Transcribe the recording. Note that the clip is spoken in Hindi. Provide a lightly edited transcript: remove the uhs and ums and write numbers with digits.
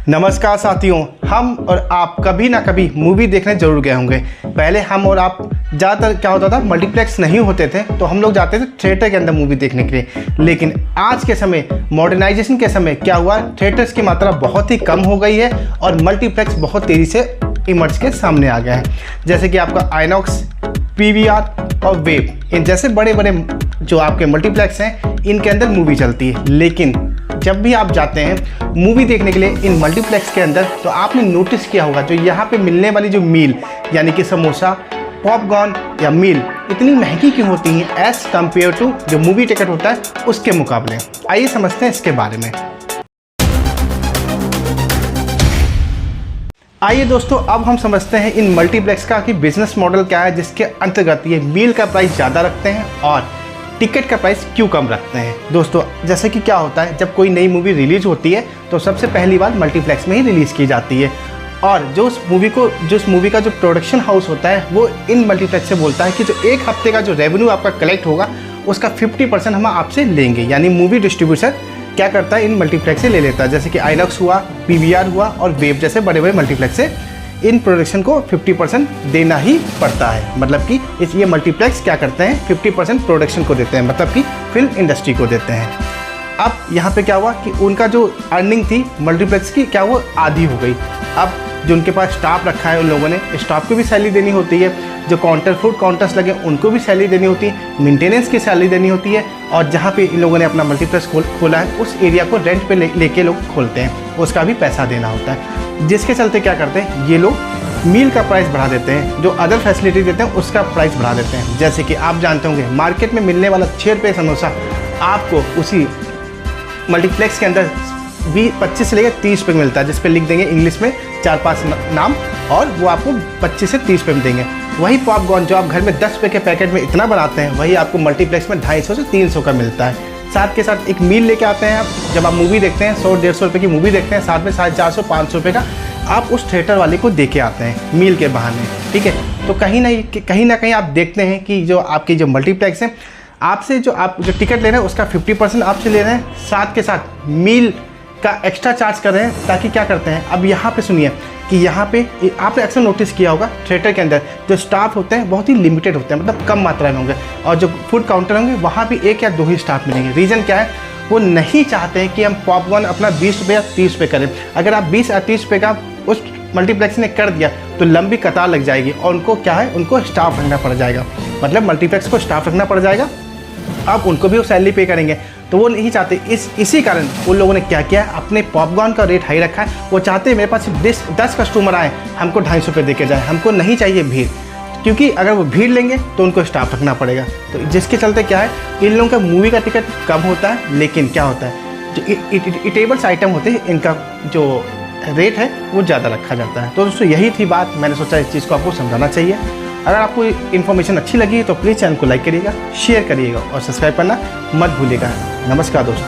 नमस्कार साथियों, हम और आप कभी ना कभी मूवी देखने जरूर गए होंगे। पहले हम और आप ज़्यादातर क्या होता था, मल्टीप्लेक्स नहीं होते थे तो हम लोग जाते थे थिएटर के अंदर मूवी देखने के लिए। लेकिन आज के समय मॉडर्नाइजेशन के समय क्या हुआ, थिएटर्स की मात्रा बहुत ही कम हो गई है और मल्टीप्लेक्स बहुत तेज़ी से इमर्ज के सामने आ गया है। जैसे कि आपका आइनॉक्स, पीवीआर और वेब, इन जैसे बड़े बड़े जो आपके मल्टीप्लेक्स हैं इनके अंदर मूवी चलती है। लेकिन जब भी आप जाते हैं मूवी देखने के लिए इन मल्टीप्लेक्स के अंदर, तो आपने नोटिस किया होगा जो यहाँ पे मिलने वाली जो मील यानी कि समोसा, पॉपकॉर्न या मील इतनी महंगी क्यों होती हैं एज़ कम्पेयर टू जो मूवी टिकट होता है उसके मुकाबले। आइए समझते हैं इसके बारे में। आइए दोस्तों, अब हम समझते हैं इन मल्टीप्लेक्स का कि बिजनेस मॉडल क्या है जिसके अंतर्गत ये मील का प्राइस ज़्यादा रखते हैं और टिकट का प्राइस क्यों कम रखते हैं। दोस्तों जैसे कि क्या होता है, जब कोई नई मूवी रिलीज़ होती है तो सबसे पहली बार मल्टीप्लेक्स में ही रिलीज़ की जाती है और जो उस मूवी का जो प्रोडक्शन हाउस होता है वो इन मल्टीप्लेक्स से बोलता है कि जो एक हफ्ते का जो रेवेन्यू आपका कलेक्ट होगा उसका 50% हम आपसे लेंगे। यानी मूवी डिस्ट्रीब्यूटर क्या करता है, इन मल्टीप्लेक्स से ले लेता है। जैसे कि आइनॉक्स हुआ, पीवीआर हुआ और वेब जैसे बड़े बड़े मल्टीप्लेक्स से इन प्रोडक्शन को 50% देना ही पड़ता है। मतलब कि ये मल्टीप्लेक्स क्या करते हैं, 50% प्रोडक्शन को देते हैं, मतलब कि फिल्म इंडस्ट्री को देते हैं। अब यहाँ पे क्या हुआ कि उनका जो अर्निंग थी मल्टीप्लेक्स की, क्या वो आधी हो गई। अब जो उनके पास स्टाफ रखा है उन लोगों ने, स्टाफ को भी सैलरी देनी होती है, जो फूड काउंटर्स लगे उनको भी सैलरी देनी होती है, मेंटेनेंस की सैलरी देनी होती है और जहाँ पे इन लोगों ने अपना मल्टीप्लेक्स खोला है उस एरिया को रेंट पे लेके लोग खोलते हैं, उसका भी पैसा देना होता है। जिसके चलते क्या करते हैं, ये लोग मील का प्राइस बढ़ा देते हैं, जो अदर फैसिलिटी देते हैं उसका प्राइस बढ़ा देते हैं। जैसे कि आप जानते होंगे मार्केट में मिलने वाला 6 रुपये समोसा आपको उसी मल्टीप्लेक्स के अंदर 25 से लेकर 30 रुपये मिलता है, जिस पे लिख देंगे इंग्लिश में 4-5 नाम और वो आपको 25 से 30 रुपये में देंगे। वही पॉपकॉर्न जो आप घर में 10 रुपये के पैकेट में इतना बनाते हैं वही आपको मल्टीप्लेक्स में 250 से 300 का मिलता है। साथ के साथ एक मील लेके आते हैं आप, जब आप मूवी देखते हैं 100-150 रुपये की मूवी देखते हैं, साथ में 450-500 रुपये का आप उस थिएटर वाले को दे के आते हैं मील के बहाने। ठीक है, तो कहीं ना कहीं आप देखते हैं कि जो आपकी जो मल्टीप्लेक्स है आपसे आप जो टिकट ले रहे हैं उसका 50% आपसे ले रहे हैं, साथ के साथ मील का एक्स्ट्रा चार्ज कर रहे हैं। ताकि क्या करते हैं, अब यहाँ पे सुनिए कि यहाँ पे आपने अक्सर नोटिस किया होगा थिएटर के अंदर जो स्टाफ होते हैं बहुत ही लिमिटेड होते हैं, मतलब कम मात्रा में होंगे और जो फूड काउंटर होंगे वहाँ भी 1 या 2 ही स्टाफ मिलेंगे। रीज़न क्या है, वो नहीं चाहते हैं कि हम पॉपकॉर्न अपना 20 रुपये या 30 रुपये करें। अगर आप 20 या 30 रुपये का उस मल्टीप्लेक्स ने कर दिया तो लंबी कतार लग जाएगी और उनको क्या है, उनको स्टाफ रखना पड़ जाएगा, मतलब मल्टीप्लेक्स को स्टाफ रखना पड़ जाएगा, आप उनको भी वो सैलरी पे करेंगे। तो वो नहीं चाहते, इसी कारण उन लोगों ने क्या किया है, अपने पॉपकॉर्न का रेट हाई रखा है। वो चाहते हैं मेरे पास 10 कस्टमर आए हमको 250 रुपये दे के जाए, हमको नहीं चाहिए भीड़, क्योंकि अगर वो भीड़ लेंगे तो उनको स्टाफ रखना पड़ेगा। तो जिसके चलते क्या है, इन लोगों का मूवी का टिकट कम होता है, लेकिन क्या होता है जो इटेबल्स आइटम होते हैं इनका जो रेट है वो ज़्यादा रखा जाता है। तो दोस्तों यही थी बात, मैंने सोचा इस चीज़ को आपको समझाना चाहिए। अगर आपको इन्फॉर्मेशन अच्छी लगी तो प्लीज़ चैनल को लाइक करिएगा, शेयर करिएगा और सब्सक्राइब करना मत भूलिएगा। नमस्कार दोस्तों।